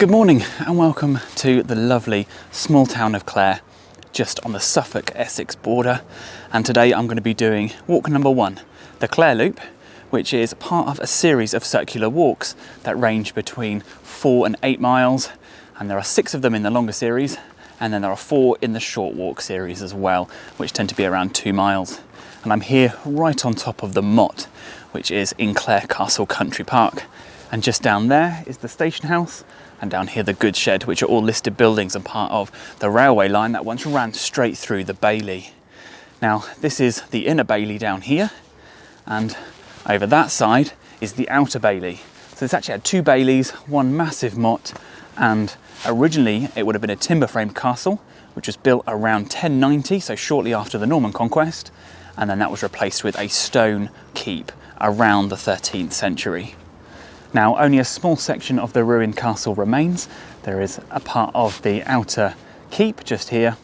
Good morning and welcome to the lovely small town of Clare, just on the Suffolk-Essex border. And today I'm going to be doing walk number 1, the Clare Loop, which is part of a series of circular walks that range between 4 and 8 miles. And there are 6 of them in the longer series, and then there are 4 in the short walk series as well, which tend to be around 2 miles. And I'm here right on top of the Mammut, which is in Clare Castle Country Park. And just down there is the station house, and down here the goods shed, which are all listed buildings and part of the railway line that once ran straight through the Bailey. Now this is the inner Bailey down here, and over that side is the outer Bailey. So it's actually had 2 Baileys, one massive motte, and originally it would have been a timber framed castle, which was built around 1090, so shortly after the Norman conquest, and then that was replaced with a stone keep around the 13th century. Now, only a small section of the ruined castle remains. There is a part of the outer keep just here,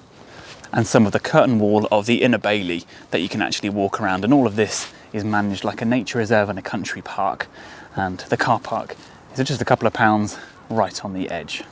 and some of the curtain wall of the inner Bailey that you can actually walk around, and all of this is managed like a nature reserve and a country park, and the car park is just a couple of pounds right on the edge.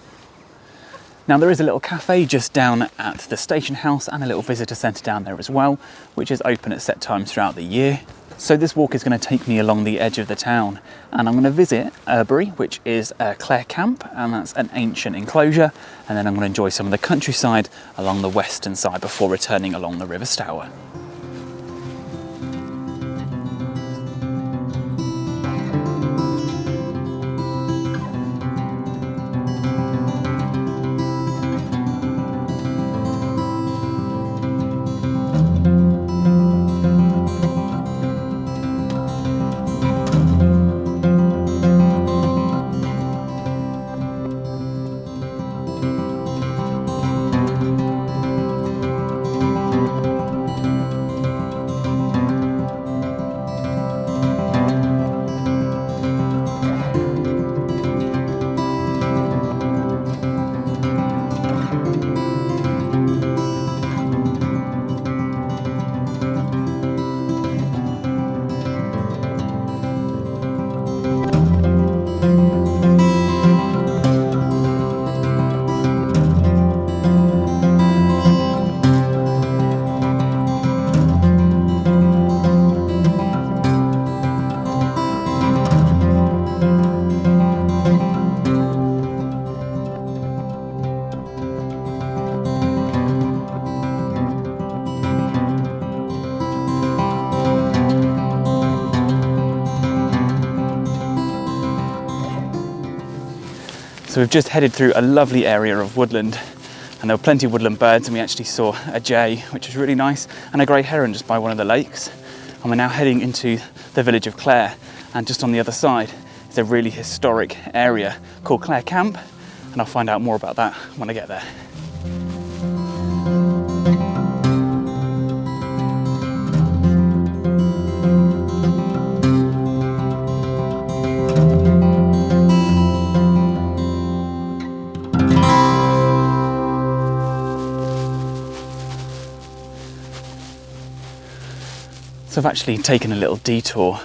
Now there is a little cafe just down at the station house and a little visitor centre down there as well, which is open at set times throughout the year. So this walk is going to take me along the edge of the town, and I'm going to visit Erbury, which is a Clare camp, and that's an ancient enclosure, and then I'm going to enjoy some of the countryside along the western side before returning along the River Stour. So we've just headed through a lovely area of woodland, and there were plenty of woodland birds, and we actually saw a jay, which was really nice, and a grey heron just by one of the lakes. And we're now heading into the village of Clare, and just on the other side is a really historic area called Clare Camp, and I'll find out more about that when I get there. So I've actually taken a little detour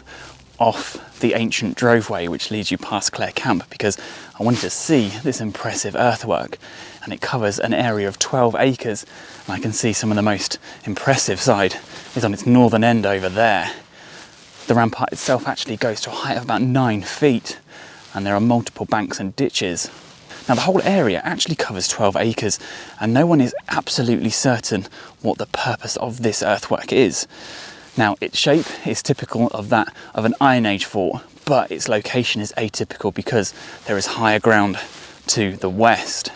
off the ancient droveway which leads you past Clare Camp because I wanted to see this impressive earthwork, and it covers an area of 12 acres, and I can see some of the most impressive side is on its northern end over there. The rampart itself actually goes to a height of about 9 feet, and there are multiple banks and ditches. Now the whole area actually covers 12 acres, and no one is absolutely certain what the purpose of this earthwork is. Now, its shape is typical of that of an Iron Age fort, but its location is atypical because there is higher ground to the west.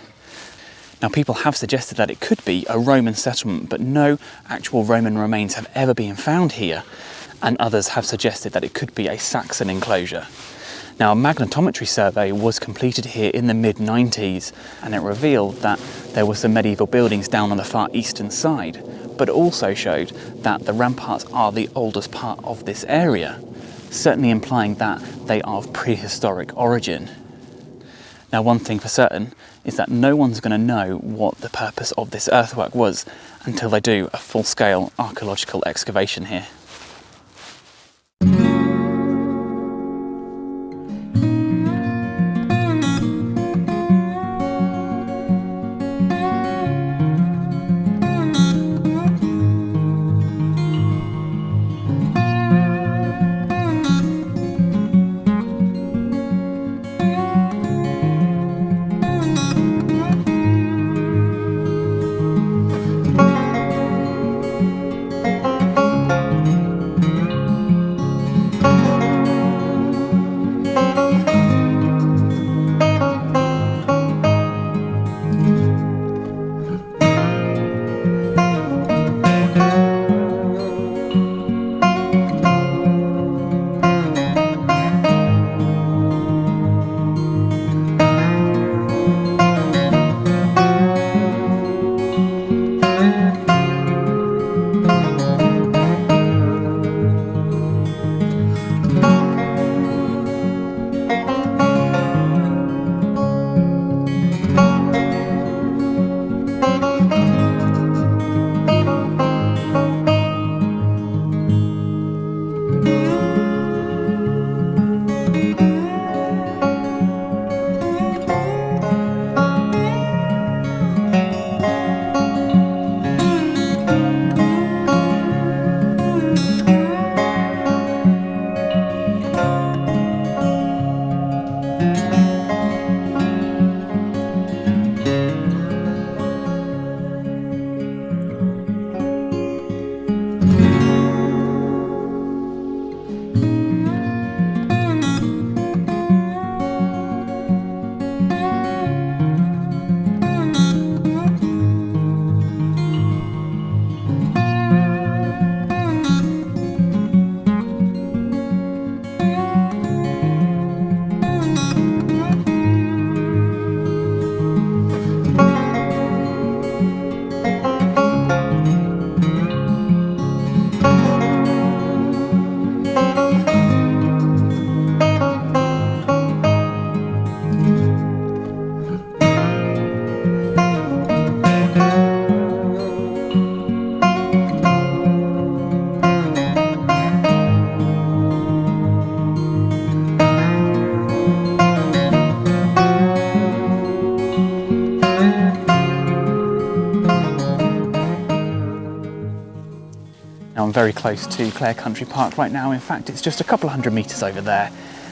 Now, people have suggested that it could be a Roman settlement, but no actual Roman remains have ever been found here, and others have suggested that it could be a Saxon enclosure. Now, a magnetometry survey was completed here in the mid-90s, and it revealed that there were some medieval buildings down on the far eastern side, but it also showed that the ramparts are the oldest part of this area, certainly implying that they are of prehistoric origin. Now, one thing for certain is that no one's going to know what the purpose of this earthwork was until they do a full-scale archaeological excavation here. very close to Clare Country Park right now. In fact, it's just a couple of hundred metres over there.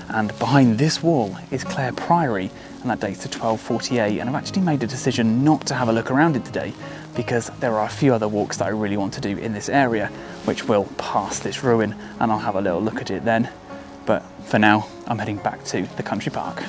And behind this wall is Clare Priory, and that dates to 1248. And I've actually made a decision not to have a look around it today because there are a few other walks that I really want to do in this area, which will pass this ruin, and I'll have a little look at it then. But for now, I'm heading back to the country park.